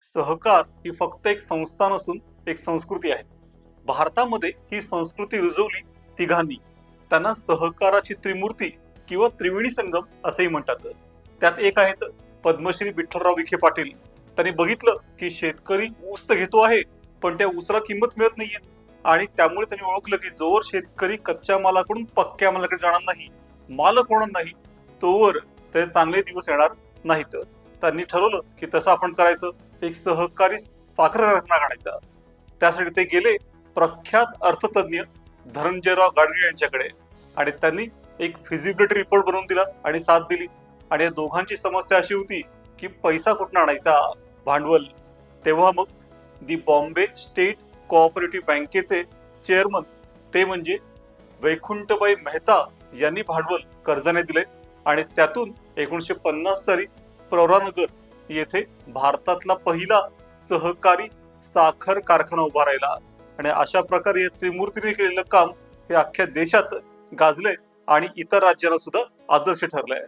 सहकार ही फक्त एक संस्था नसून एक संस्कृती आहे. भारतामध्ये ही संस्कृती रुजवली तिघांनी. त्यांना सहकाराची त्रिमूर्ती किंवा त्रिवेणी संगम असेही म्हणतात. त्यात एक आहेत पद्मश्री विठ्ठलराव विखे पाटील. त्यांनी बघितलं की शेतकरी ऊस तर घेतो आहे, पण त्या ऊसाला किंमत मिळत नाहीये, आणि त्यामुळे त्यांनी ओळखलं की जोवर शेतकरी कच्च्या मालाकडून पक्क्या मालाकडे जाणार नाही, मालक होणार नाही, तोवर ते चांगले दिवस येणार नाहीत. त्यांनी ठरवलं की तसं आपण करायचं, एक सहकारी साखर कारखाना काढायचा. त्यासाठी ते गेले प्रख्यात अर्थतज्ञ धनंजयराव गाडगीळ यांच्याकडे, आणि त्यांनी एक फिजिबिलिटी रिपोर्ट बनवून दिला आणि साथ दिली. आणि या दोघांची समस्या अशी होती की पैसा कुठून आणायचा, भांडवल. तेव्हा मग दी बॉम्बे स्टेट कोऑपरेटिव्ह बँकेचे चेअरमन, ते म्हणजे वैकुंठबाई मेहता, यांनी भांडवल कर्जाने दिले. आणि त्यातून 1950 साली प्रवरानगर येथे भारतातला पहिला सहकारी साखर कारखाना उभा राहिला. आणि अशा प्रकारे या त्रिमूर्तीने केलेलं काम हे अख्ख्या देशात गाजलंय आणि इतर राज्यांना सुद्धा आदर्श ठरलंय.